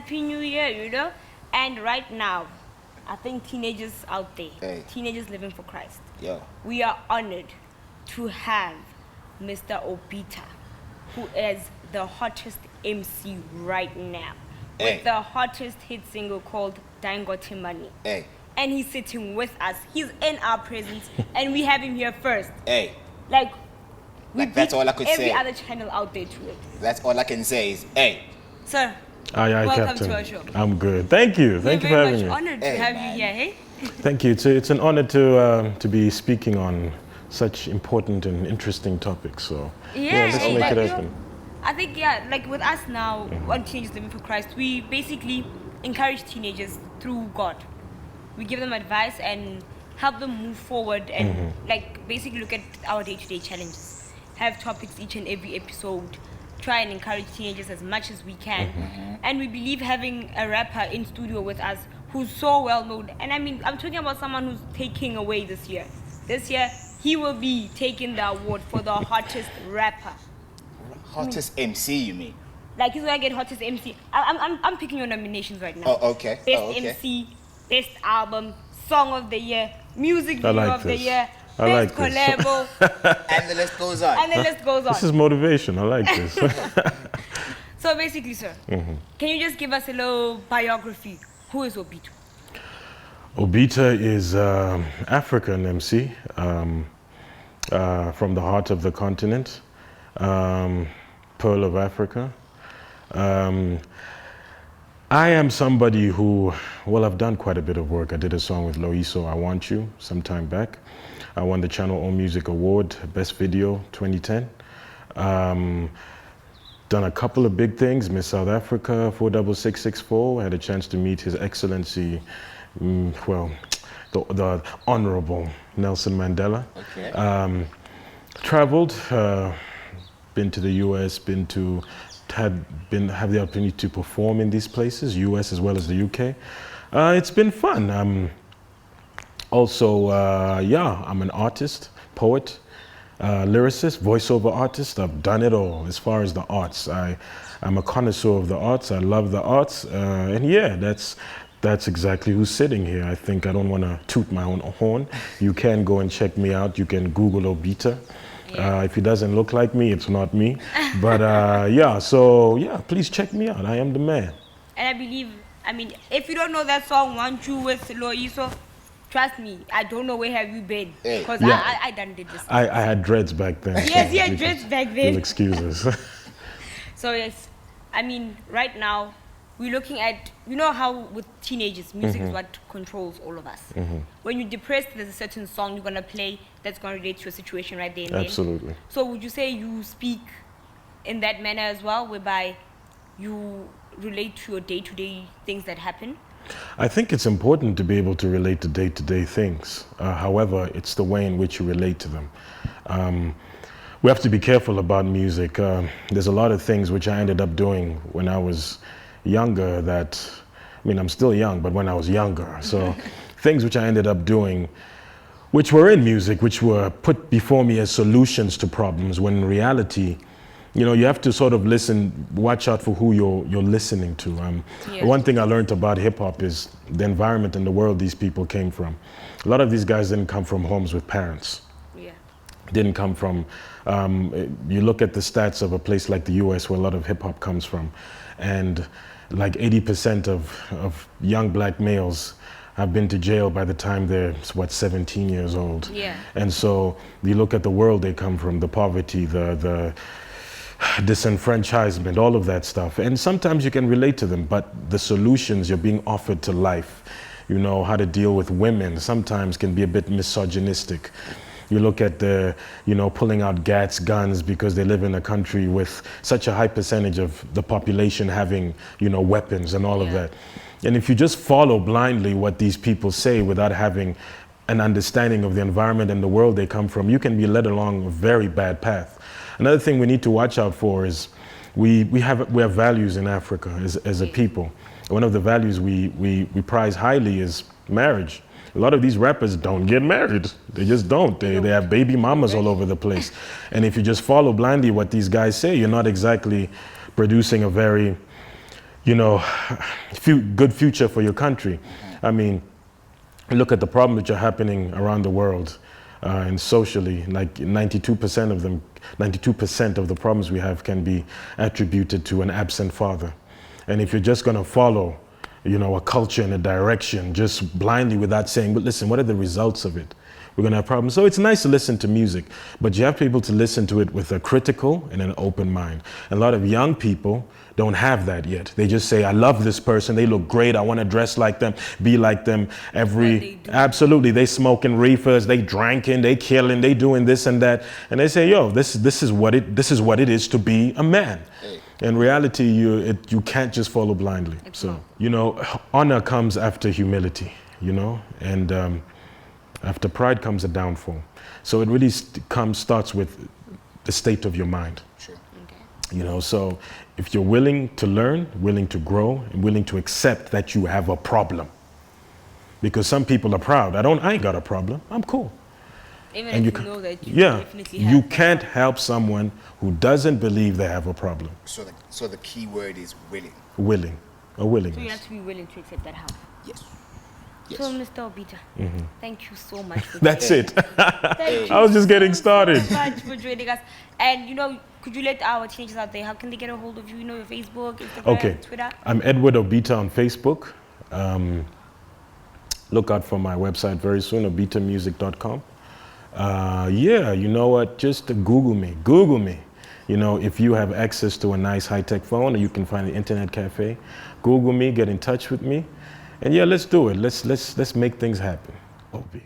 Happy New Year, you know. And right now, I think teenagers out there, teenagers living for Christ, we are honored to have Mr. Obita, who is the hottest MC right now, with the hottest hit single called Dangote Money. And he's sitting with us. He's in our presence, and we have him here first. Like that's all I could say. Every other channel out there to it. That's all I can say is, Sir, aye, welcome Captain. to our show. I'm good. Thank you. Thank you for having me. We're very much honored to have you here, hey? Thank you. It's an honor to be speaking on such important and interesting topics. So let's make it happen. I think like with us now, on Teenagers Living for Christ, we basically encourage teenagers through God. We give them advice and help them move forward and like basically look at our day-to-day challenges. Have topics each and every episode. Try and encourage teenagers as much as we can. And we believe having a rapper in studio with us who's so well known. And I mean, I'm talking about someone who's taking away this year. This year, he will be taking the award for the hottest rapper. Hottest MC, you mean? Like he's gonna get hottest MC. I'm picking your nominations right now. Oh, okay. Best MC, best album, song of the year, music video of the year, best collabo. And the list goes on. And the list goes on. This is motivation. I like this. So basically, sir, can you just give us a little biography? Who is Obita? Obita is African MC from the heart of the continent, Pearl of Africa. I am somebody who, I've done quite a bit of work. I did a song with Loiso, I Want You, some time back. I won the Channel O Music Award, Best Video, 2010. Done a couple of big things, Miss South Africa, 46664. Had a chance to meet His Excellency, the Honorable Nelson Mandela. Traveled, been to the US, have the opportunity to perform in these places, US as well as the UK. It's been fun. I'm an artist, poet, lyricist, voiceover artist. I've done it all as far as the arts. I'm a connoisseur of the arts. I love the arts. That's exactly who's sitting here. I think I don't want to toot my own horn. You can go and check me out. You can Google Obita. If he doesn't look like me, it's not me. But please check me out. I am the man. And I believe, if you don't know that song, Want You with Loiso, trust me, I don't know where have you been. Because I done did this. I had dreads back then. Yes, he had dreads back then. You'll excuse us. So yes, right now, we're looking at, you know how with teenagers, music is what controls all of us. When you're depressed, there's a certain song you're going to play that's going to relate to your situation right there and then. Absolutely. So would you say you speak in that manner as well, whereby you relate to your day-to-day things that happen? I think it's important to be able to relate to day-to-day things. However, it's the way in which you relate to them. We have to be careful about music. There's a lot of things which I ended up doing when I was younger I'm still young, but when I was younger. So things which I ended up doing, which were in music, which were put before me as solutions to problems, when in reality, you have to sort of watch out for who you're listening to. One thing I learned about hip hop is the environment and the world these people came from. A lot of these guys didn't come from homes with parents. Didn't come from, you look at the stats of a place like the US where a lot of hip hop comes from, and like 80% of young black males have been to jail by the time they're 17 years old. And so you look at the world they come from, the poverty, the disenfranchisement, all of that stuff. And sometimes you can relate to them, but the solutions you're being offered to life, how to deal with women, sometimes can be a bit misogynistic. You look at pulling out guns because they live in a country with such a high percentage of the population having, weapons and all of that. And if you just follow blindly what these people say without having an understanding of the environment and the world they come from, you can be led along a very bad path. Another thing we need to watch out for is we have values in Africa as a people. One of the values we prize highly is marriage. A lot of these rappers don't get married. They just don't. They have baby mamas all over the place. And if you just follow blindly what these guys say, you're not exactly producing a very good future for your country. I mean, look at the problems which are happening around the world and socially. Like 92% of the problems we have can be attributed to an absent father. And if you're just going to follow, a culture and a direction just blindly without saying, but listen, what are the results of it? We're going to have problems. So it's nice to listen to music, but you have to be able to listen to it with a critical and an open mind. A lot of young people don't have that yet. They just say, I love this person. They look great. I want to dress like them, be like them. Absolutely. They smoking reefers, they drinking, they killing, they doing this and that. And they say, yo, this is what it is to be a man. Hey. In reality, you can't just follow blindly. So, honor comes after humility, and after pride comes a downfall. So it really starts with the state of your mind. Sure. Okay. So if you're willing to learn, willing to grow, and willing to accept that you have a problem. Because some people are proud. I ain't got a problem. I'm cool. Even and if you know that you definitely you have can't help someone who doesn't believe they have a problem. So the key word is willing. Willing. A willingness. So you have to be willing to accept that help. Yes. Yes. So, Mr. Obita, thank you so much for That's it. Thank you I was just getting started. so much for joining us. And, could you let our teenagers out there, how can they get a hold of you? Your Facebook, Instagram, Twitter? I'm Edward Obita on Facebook. Look out for my website very soon, obitamusic.com. You know what? Just Google me. Google me. If you have access to a nice high-tech phone, or you can find an internet cafe, Google me, get in touch with me. And let's do it. Let's make things happen. OB.